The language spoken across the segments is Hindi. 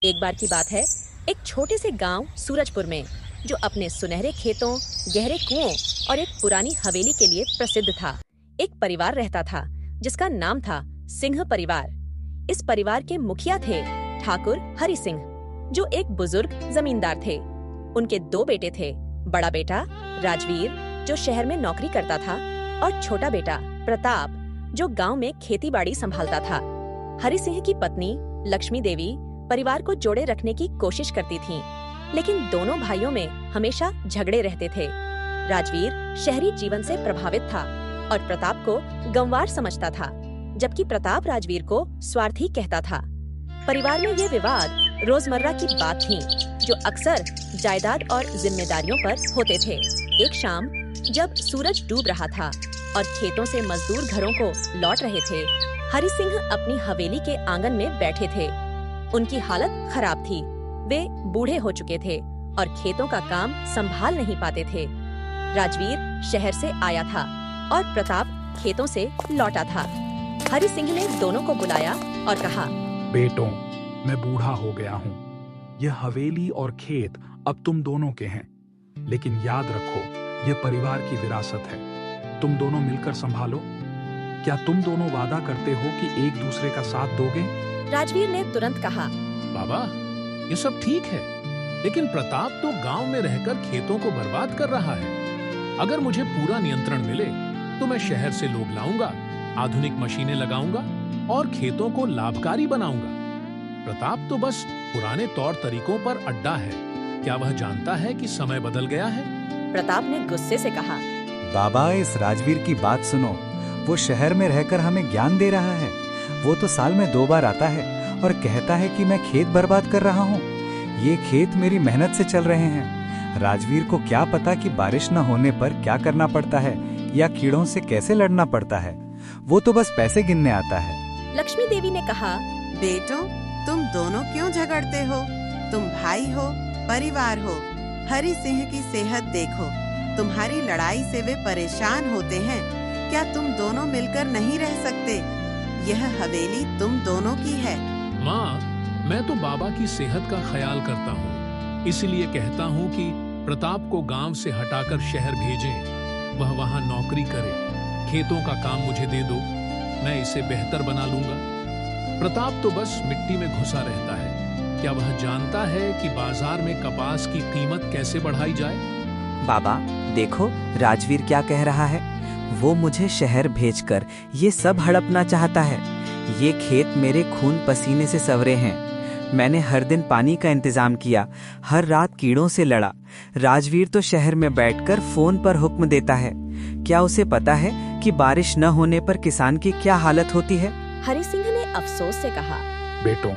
एक बार की बात है, एक छोटे से गांव सूरजपुर में, जो अपने सुनहरे खेतों, गहरे कुओं और एक पुरानी हवेली के लिए प्रसिद्ध था। एक परिवार रहता था जिसका नाम था सिंह परिवार। इस परिवार के मुखिया थे ठाकुर हरि सिंह, जो एक बुजुर्ग जमींदार थे। उनके दो बेटे थे, बड़ा बेटा राजवीर, जो शहर में नौकरी करता था, और छोटा बेटा प्रताप, जो गांव में खेती-बाड़ी संभालता था। हरि सिंह की पत्नी लक्ष्मी देवी परिवार को जोड़े रखने की कोशिश करती थीं, लेकिन दोनों भाइयों में हमेशा झगड़े रहते थे। राजवीर शहरी जीवन से प्रभावित था और प्रताप को गंवार समझता था, जबकि प्रताप राजवीर को स्वार्थी कहता था। परिवार में ये विवाद रोजमर्रा की बात थी, जो अक्सर जायदाद और जिम्मेदारियों पर होते थे। एक शाम जब सूरज डूब रहा था और खेतों से मजदूर घरों को लौट रहे थे, हरि सिंह अपनी हवेली के आंगन में बैठे थे। उनकी हालत खराब थी। वे बूढ़े हो चुके थे और खेतों का काम संभाल नहीं पाते थे। राजवीर शहर से आया था और प्रताप खेतों से लौटा था। हरि सिंह ने दोनों को बुलाया और कहा, बेटों, मैं बूढ़ा हो गया हूँ। यह हवेली और खेत अब तुम दोनों के हैं, लेकिन याद रखो, यह परिवार की विरासत है। तुम दोनों मिलकर संभालो। क्या तुम दोनों वादा करते हो कि एक दूसरे का साथ दोगे? राजवीर ने तुरंत कहा, बाबा, ये सब ठीक है, लेकिन प्रताप तो गांव में रहकर खेतों को बर्बाद कर रहा है। अगर मुझे पूरा नियंत्रण मिले तो मैं शहर से लोग लाऊंगा, आधुनिक मशीनें लगाऊंगा और खेतों को लाभकारी बनाऊंगा। प्रताप तो बस पुराने तौर तरीकों पर अड्डा है। क्या वह जानता है कि समय बदल गया है? प्रताप ने गुस्से से कहा, बाबा, इस राजवीर की बात सुनो। वो शहर में रहकर हमें ज्ञान दे रहा है। वो तो साल में 2 बार आता है और कहता है कि मैं खेत बर्बाद कर रहा हूँ। ये खेत मेरी मेहनत से चल रहे हैं। राजवीर को क्या पता कि बारिश न होने पर क्या करना पड़ता है या कीड़ों से कैसे लड़ना पड़ता है। वो तो बस पैसे गिनने आता है। लक्ष्मी देवी ने कहा, बेटो, तुम दोनों क्यों झगड़ते हो? तुम भाई हो, परिवार हो। हरि सिंह की सेहत देखो। तुम्हारी लड़ाई से वे परेशान होते हैं। क्या तुम दोनों मिलकर नहीं रह सकते? यह हवेली तुम दोनों की है। माँ, मैं तो बाबा की सेहत का ख्याल करता हूँ, इसलिए कहता हूँ कि प्रताप को गांव से हटाकर शहर भेजें। वह वहाँ नौकरी करे, खेतों का काम मुझे दे दो, मैं इसे बेहतर बना लूंगा। प्रताप तो बस मिट्टी में घुसा रहता है। क्या वह जानता है कि बाजार में कपास की कीमत कैसे बढ़ाई जाए? बाबा, देखो राजवीर क्या कह रहा है। वो मुझे शहर भेजकर ये सब हड़पना चाहता है। ये खेत मेरे खून पसीने से संवरे हैं। मैंने हर दिन पानी का इंतजाम किया, हर रात कीड़ों से लड़ा। राजवीर तो शहर में बैठकर फोन पर हुक्म देता है। क्या उसे पता है कि बारिश न होने पर किसान की क्या हालत होती है? हरि सिंह ने अफसोस से कहा, बेटों,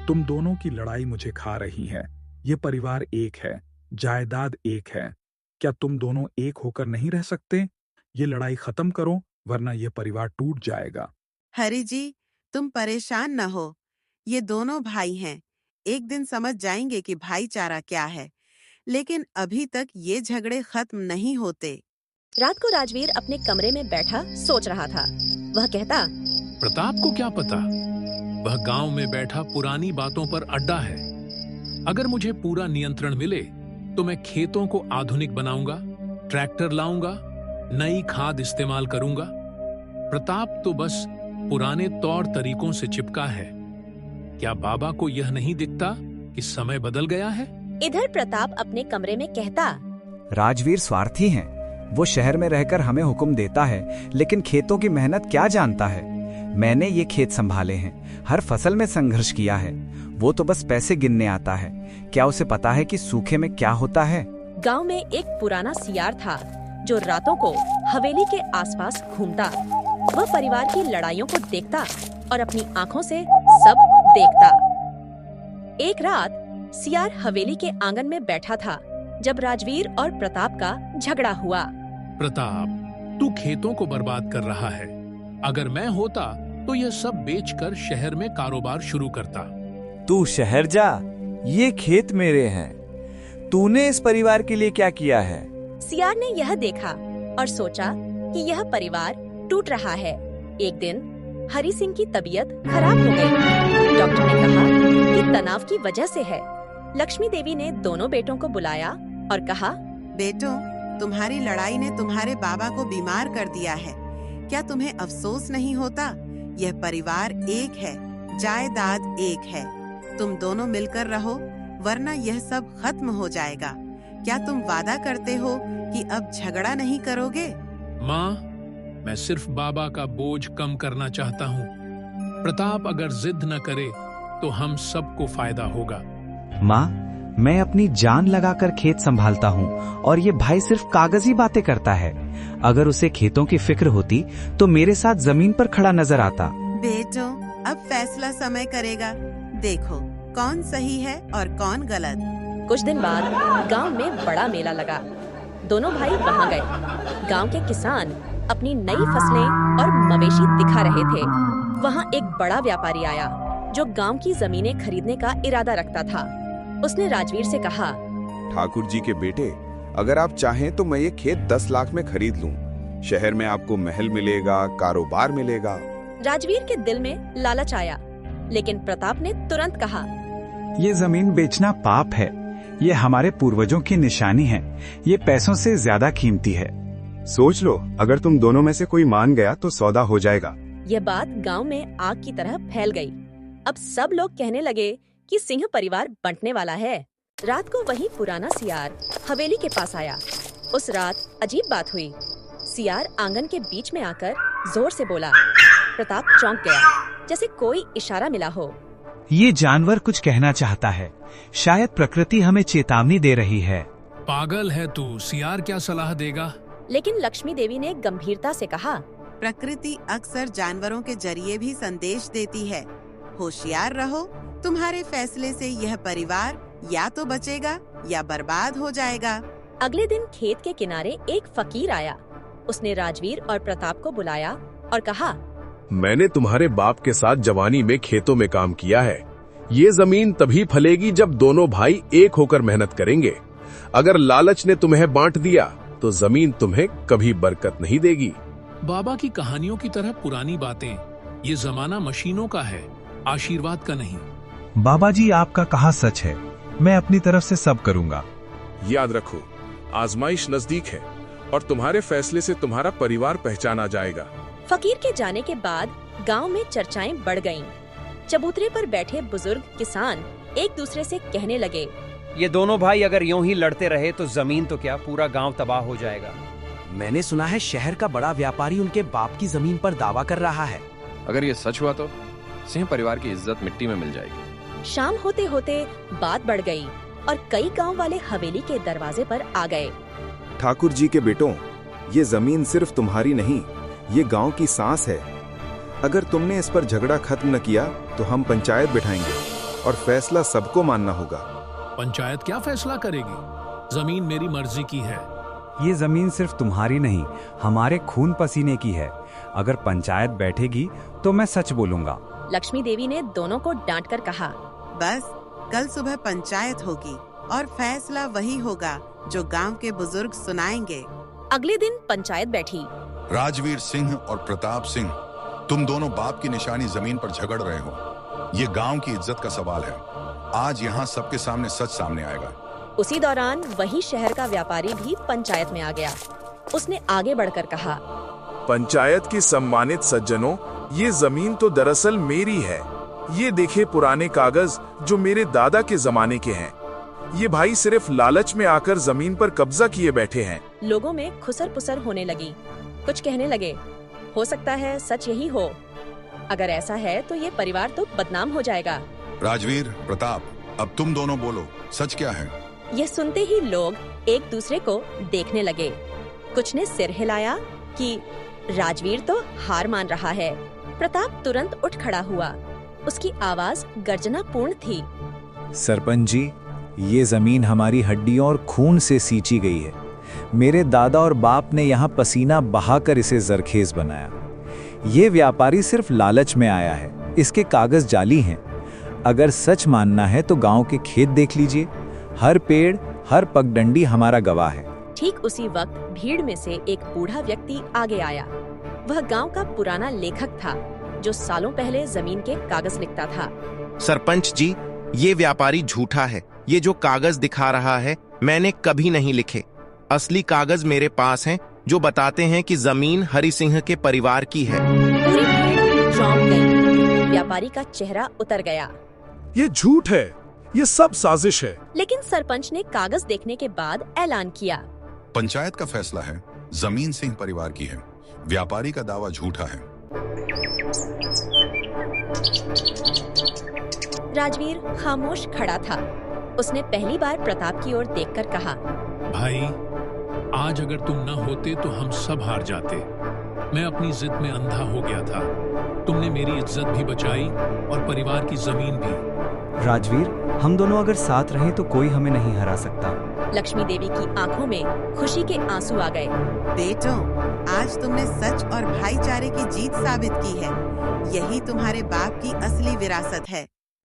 तुम दोनों की लड़ाई मुझे खा रही है। ये परिवार एक है, जायदाद एक है। क्या तुम दोनों एक होकर नहीं रह सकते? ये लड़ाई खत्म करो, वरना ये परिवार टूट जाएगा। हरि जी, तुम परेशान न हो। ये दोनों भाई हैं। एक दिन समझ जाएंगे कि भाईचारा क्या है, लेकिन अभी तक ये झगड़े खत्म नहीं होते। रात को राजवीर अपने कमरे में बैठा सोच रहा था। वह कहता, प्रताप को क्या पता, वह गांव में बैठा पुरानी बातों पर अड्डा है। अगर मुझे पूरा नियंत्रण मिले तो मैं खेतों को आधुनिक बनाऊंगा, ट्रैक्टर लाऊंगा, नई खाद इस्तेमाल करूंगा। प्रताप तो बस पुराने तौर तरीकों से चिपका है। क्या बाबा को यह नहीं दिखता कि समय बदल गया है? इधर प्रताप अपने कमरे में कहता, राजवीर स्वार्थी हैं। वो शहर में रहकर हमें हुक्म देता है, लेकिन खेतों की मेहनत क्या जानता है। मैंने ये खेत संभाले हैं, हर फसल में संघर्ष किया है। वो तो बस पैसे गिनने आता है। क्या उसे पता है कि सूखे में क्या होता है? गांव में एक पुराना सियार था, जो रातों को हवेली के आसपास घूमता। वह परिवार की लड़ाइयों को देखता और अपनी आंखों से सब देखता। एक रात सियार हवेली के आंगन में बैठा था जब राजवीर और प्रताप का झगड़ा हुआ। प्रताप, तू खेतों को बर्बाद कर रहा है। अगर मैं होता तो यह सब बेचकर शहर में कारोबार शुरू करता। तू शहर जा, ये खेत मेरे हैं। तूने इस परिवार के लिए क्या किया है? सियार ने यह देखा और सोचा कि यह परिवार टूट रहा है। एक दिन हरि सिंह की तबीयत खराब हो गई। डॉक्टर ने कहा कि तनाव की वजह से है। लक्ष्मी देवी ने दोनों बेटों को बुलाया और कहा, बेटों, तुम्हारी लड़ाई ने तुम्हारे बाबा को बीमार कर दिया है। क्या तुम्हें अफसोस नहीं होता? यह परिवार एक है, जायदाद एक है। तुम दोनों मिलकर रहो, वरना यह सब खत्म हो जाएगा। क्या तुम वादा करते हो कि अब झगड़ा नहीं करोगे? माँ, मैं सिर्फ बाबा का बोझ कम करना चाहता हूँ। प्रताप अगर जिद न करे तो हम सबको फायदा होगा। माँ, मैं अपनी जान लगाकर खेत संभालता हूँ और ये भाई सिर्फ कागजी बातें करता है। अगर उसे खेतों की फिक्र होती तो मेरे साथ जमीन पर खड़ा नजर आता। बेटो, अब फैसला समय करेगा। देखो कौन सही है और कौन गलत। कुछ दिन बाद गांव में बड़ा मेला लगा। दोनों भाई वहां गए। गांव के किसान अपनी नई फसलें और मवेशी दिखा रहे थे। वहां एक बड़ा व्यापारी आया जो गांव की जमीनें खरीदने का इरादा रखता था। उसने राजवीर से कहा, ठाकुर जी के बेटे, अगर आप चाहें तो मैं ये खेत 10 लाख में खरीद लूं। शहर में आपको महल मिलेगा, कारोबार मिलेगा। राजवीर के दिल में लालच आया, लेकिन प्रताप ने तुरंत कहा, ये जमीन बेचना पाप है। ये हमारे पूर्वजों की निशानी है। ये पैसों से ज्यादा कीमती है। सोच लो, अगर तुम दोनों में से कोई मान गया तो सौदा हो जाएगा। यह बात गांव में आग की तरह फैल गई। अब सब लोग कहने लगे कि सिंह परिवार बंटने वाला है। रात को वही पुराना सियार हवेली के पास आया। उस रात अजीब बात हुई। सियार आंगन के बीच में आकर जोर से बोला। प्रताप चौंक गया, जैसे कोई इशारा मिला हो। ये जानवर कुछ कहना चाहता है। शायद प्रकृति हमें चेतावनी दे रही है। पागल है तू, सियार क्या सलाह देगा? लेकिन लक्ष्मी देवी ने गंभीरता से कहा, प्रकृति अक्सर जानवरों के जरिए भी संदेश देती है। होशियार रहो, तुम्हारे फैसले से यह परिवार या तो बचेगा या बर्बाद हो जाएगा। अगले दिन खेत के किनारे एक फकीर आया। उसने राजवीर और प्रताप को बुलाया और कहा, मैंने तुम्हारे बाप के साथ जवानी में खेतों में काम किया है। ये जमीन तभी फलेगी जब दोनों भाई एक होकर मेहनत करेंगे। अगर लालच ने तुम्हें बांट दिया तो जमीन तुम्हें कभी बरकत नहीं देगी। बाबा की कहानियों की तरह पुरानी बातें। ये जमाना मशीनों का है, आशीर्वाद का नहीं। बाबा जी, आपका कहा सच है। मैं अपनी तरफ से सब करूंगा। याद रखो, आजमाइश नजदीक है और तुम्हारे फैसले से तुम्हारा परिवार पहचाना जाएगा। फकीर के जाने के बाद गांव में चर्चाएं बढ़ गईं। चबूतरे पर बैठे बुजुर्ग किसान एक दूसरे से कहने लगे, ये दोनों भाई अगर यूं ही लड़ते रहे तो जमीन तो क्या, पूरा गांव तबाह हो जाएगा। मैंने सुना है शहर का बड़ा व्यापारी उनके बाप की जमीन पर दावा कर रहा है। अगर ये सच हुआ तो सिंह परिवार की इज्जत मिट्टी में मिल जाएगी। शाम होते होते बात बढ़ गई और कई गांव वाले हवेली के दरवाजे पर आ गए। ठाकुर जी के बेटों, ये जमीन सिर्फ तुम्हारी नहीं, ये गांव की सांस है। अगर तुमने इस पर झगड़ा खत्म न किया तो हम पंचायत बिठाएंगे और फैसला सबको मानना होगा। पंचायत क्या फैसला करेगी? जमीन मेरी मर्जी की है। ये जमीन सिर्फ तुम्हारी नहीं, हमारे खून पसीने की है। अगर पंचायत बैठेगी तो मैं सच बोलूंगा। लक्ष्मी देवी ने दोनों को डांट कर कहा, बस कल सुबह पंचायत होगी और फैसला वही होगा जो गांव के बुजुर्ग सुनाएंगे। अगले दिन पंचायत बैठी। राजवीर सिंह और प्रताप सिंह, तुम दोनों बाप की निशानी जमीन पर झगड़ रहे हो। ये गांव की इज्जत का सवाल है। आज यहाँ सबके सामने सच सामने आएगा। उसी दौरान वही शहर का व्यापारी भी पंचायत में आ गया। उसने आगे बढ़कर कहा, पंचायत के सम्मानित सज्जनों, ये जमीन तो दरअसल मेरी है। ये देखे पुराने कागज जो मेरे दादा के जमाने के हैं। ये भाई सिर्फ लालच में आकर जमीन पर कब्जा किए बैठे हैं। लोगों में खुसर पुसर होने लगी। कुछ कहने लगे, हो सकता है सच यही हो। अगर ऐसा है तो ये परिवार तो बदनाम हो जाएगा। राजवीर, प्रताप, अब तुम दोनों बोलो, सच क्या है? यह सुनते ही लोग एक दूसरे को देखने लगे। कुछ ने सिर हिलाया कि राजवीर तो हार मान रहा है। प्रताप तुरंत उठ खड़ा हुआ। उसकी आवाज गर्जनापूर्ण थी। सरपंच जी, ये जमीन हमारी हड्डियों और खून से सींची गई है। मेरे दादा और बाप ने यहाँ पसीना बहाकर इसे जरखेज बनाया। ये व्यापारी सिर्फ लालच में आया है। इसके कागज जाली हैं। अगर सच मानना है तो गांव के खेत देख लीजिए। हर पेड़, हर पगडंडी हमारा गवाह है। ठीक उसी वक्त भीड़ में से एक बूढ़ा व्यक्ति आगे आया। वह गांव का पुराना लेखक था जो सालों पहले जमीन के कागज लिखता था। सरपंच जी, ये व्यापारी झूठा है। ये जो कागज दिखा रहा है मैंने कभी नहीं लिखे। असली कागज मेरे पास हैं जो बताते हैं कि जमीन हरि सिंह के परिवार की है। पूरी भीड़ चौंक गई। व्यापारी का चेहरा उतर गया। ये झूठ है, ये सब साजिश है। लेकिन सरपंच ने कागज देखने के बाद ऐलान किया, पंचायत का फैसला है, जमीन सिंह परिवार की है। व्यापारी का दावा झूठा है। राजवीर खामोश खड़ा था। उसने पहली बार प्रताप की ओर देखकर कहा, भाई, आज अगर तुम न होते तो हम सब हार जाते। मैं अपनी जिद में अंधा हो गया था। तुमने मेरी इज्जत भी बचाई और परिवार की जमीन भी। राजवीर, हम दोनों अगर साथ रहें तो कोई हमें नहीं हरा सकता। लक्ष्मी देवी की आंखों में खुशी के आंसू आ गए। बेटों, आज तुमने सच और भाईचारे की जीत साबित की है। यही तुम्हारे बाप की असली विरासत है।